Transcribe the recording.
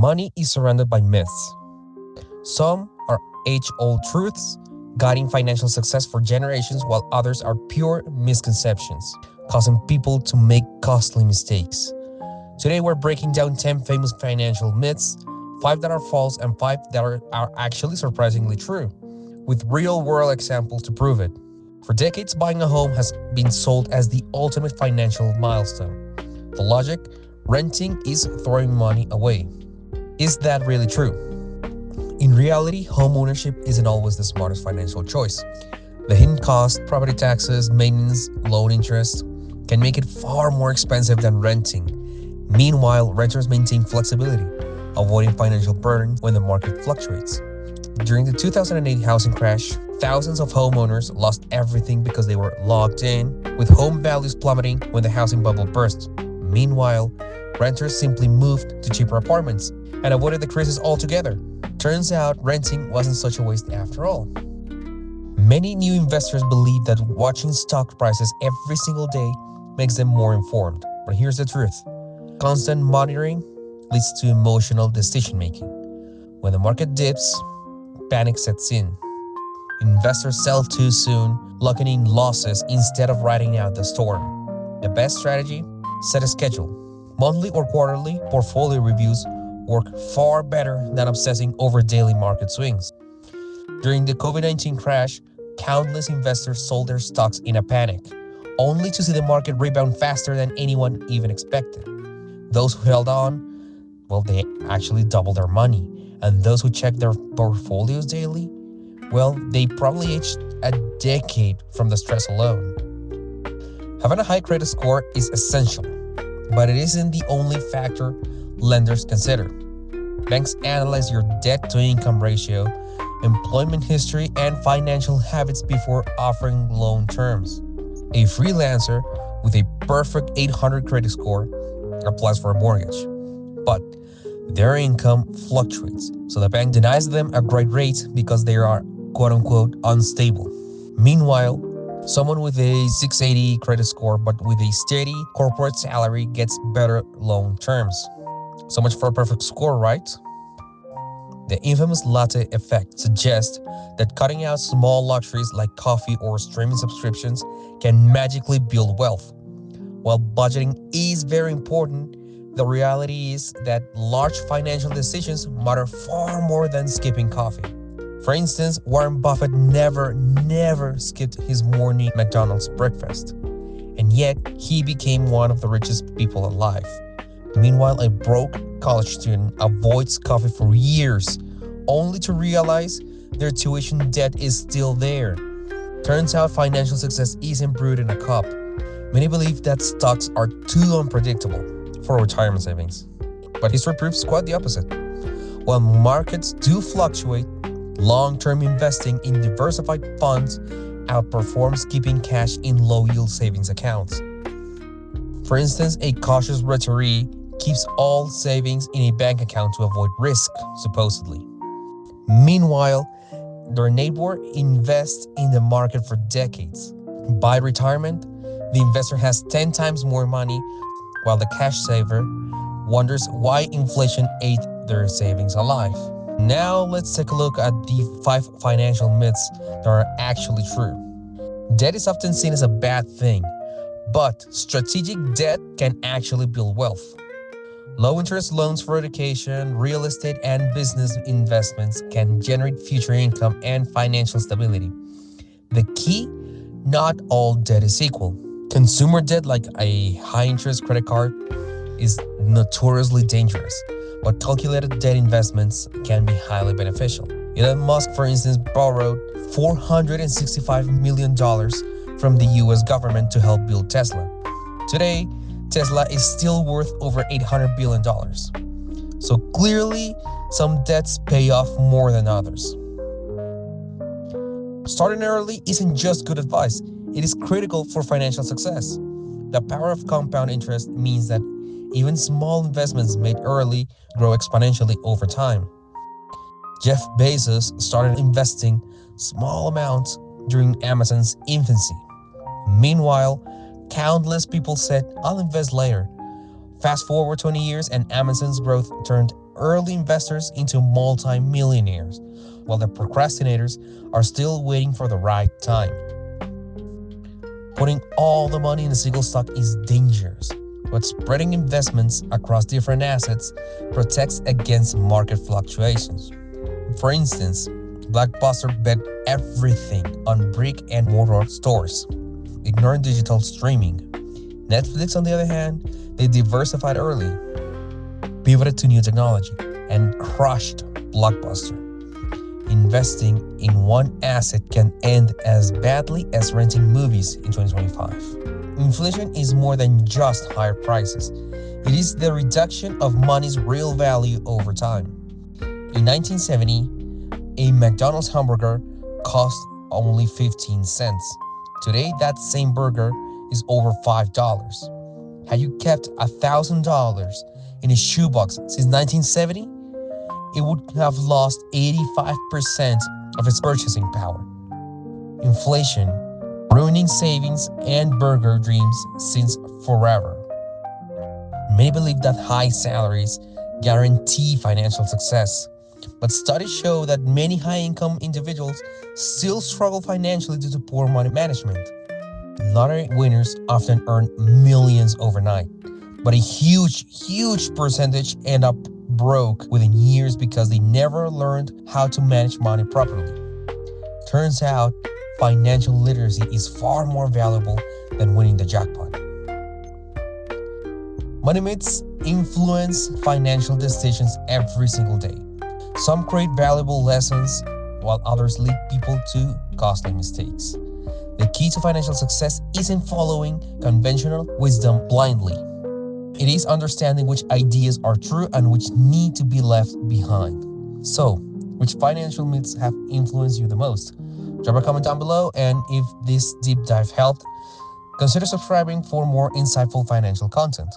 Money is surrounded by myths. Some are age-old truths, guiding financial success for generations, while others are pure misconceptions, causing people to make costly mistakes. Today, we're breaking down 10 famous financial myths, 5 that are false and 5 that are actually surprisingly true, with real-world examples to prove it. For decades, buying a home has been sold as the ultimate financial milestone. The logic: renting is throwing money away. Is that really true? In reality, home ownership isn't always the smartest financial choice. The hidden costs, property taxes, maintenance, loan interest can make it far more expensive than renting. Meanwhile, renters maintain flexibility, avoiding financial burden when the market fluctuates. During the 2008 housing crash, thousands of homeowners lost everything because they were locked in, with home values plummeting when the housing bubble burst. Meanwhile, renters simply moved to cheaper apartments and avoided the crisis altogether. Turns out renting wasn't such a waste after all. Many new investors believe that watching stock prices every single day makes them more informed. But here's the truth: constant monitoring leads to emotional decision-making. When the market dips, panic sets in. Investors sell too soon, locking in losses instead of riding out the storm. The best strategy? Set a schedule. Monthly or quarterly portfolio reviews work far better than obsessing over daily market swings. During the COVID-19 crash, countless investors sold their stocks in a panic, only to see the market rebound faster than anyone even expected. Those who held on, well, they actually doubled their money. And those who checked their portfolios daily, well, they probably aged a decade from the stress alone. Having a high credit score is essential, but it isn't the only factor lenders consider. Banks analyze your debt-to-income ratio, employment history, and financial habits before offering loan terms. A freelancer with a perfect 800 credit score applies for a mortgage, but their income fluctuates, so the bank denies them a great rate because they are quote-unquote unstable. Meanwhile, someone with a 680 credit score but with a steady corporate salary gets better loan terms. So much for a perfect score, right? The infamous latte effect suggests that cutting out small luxuries like coffee or streaming subscriptions can magically build wealth. While budgeting is very important, the reality is that large financial decisions matter far more than skipping coffee. For instance, Warren Buffett never skipped his morning McDonald's breakfast, and yet he became one of the richest people alive. Meanwhile, a broke college student avoids coffee for years, only to realize their tuition debt is still there. Turns out financial success isn't brewed in a cup. Many believe that stocks are too unpredictable for retirement savings, but history proves quite the opposite. While markets do fluctuate, long-term investing in diversified funds outperforms keeping cash in low-yield savings accounts. For instance, a cautious retiree keeps all savings in a bank account to avoid risk, supposedly. Meanwhile, their neighbor invests in the market for decades. By retirement, the investor has 10 times more money, while the cash saver wonders why inflation ate their savings alive. Now let's take a look at the 5 financial myths that are actually true. Debt is often seen as a bad thing, but strategic debt can actually build wealth. Low-interest loans for education, real estate, and business investments can generate future income and financial stability. The key: not all debt is equal. Consumer debt, like a high-interest credit card, is notoriously dangerous, but calculated debt investments can be highly beneficial. Elon Musk, for instance, borrowed $465 million from the US government to help build Tesla. Today, Tesla is still worth over $800 billion. So clearly, some debts pay off more than others. Starting early isn't just good advice, it is critical for financial success. The power of compound interest means that even small investments made early grow exponentially over time. Jeff Bezos started investing small amounts during Amazon's infancy. Meanwhile, countless people said, "I'll invest later," Fast forward 20 years and Amazon's growth turned early investors into multi-millionaires, while the procrastinators are still waiting for the right time. Putting all the money in a single stock is dangerous, but spreading investments across different assets protects against market fluctuations. For instance, Blockbuster bet everything on brick-and-mortar stores, ignoring digital streaming. Netflix, on the other hand, they diversified early, pivoted to new technology, and crushed Blockbuster. Investing in one asset can end as badly as renting movies in 2025. Inflation is more than just higher prices. It is the reduction of money's real value over time. In 1970, a McDonald's hamburger cost only 15 cents. Today, that same burger is over $5. Had you kept $1,000 in a shoebox since 1970, it would have lost 85% of its purchasing power. Inflation, ruining savings and burger dreams since forever. Many believe that high salaries guarantee financial success, but studies show that many high-income individuals still struggle financially due to poor money management. Lottery winners often earn millions overnight, but a huge percentage end up broke within years because they never learned how to manage money properly. Turns out, financial literacy is far more valuable than winning the jackpot. Money myths influence financial decisions every single day. Some create valuable lessons, while others lead people to costly mistakes. The key to financial success isn't following conventional wisdom blindly. It is understanding which ideas are true and which need to be left behind. So, which financial myths have influenced you the most? Drop a comment down below, and if this deep dive helped, consider subscribing for more insightful financial content.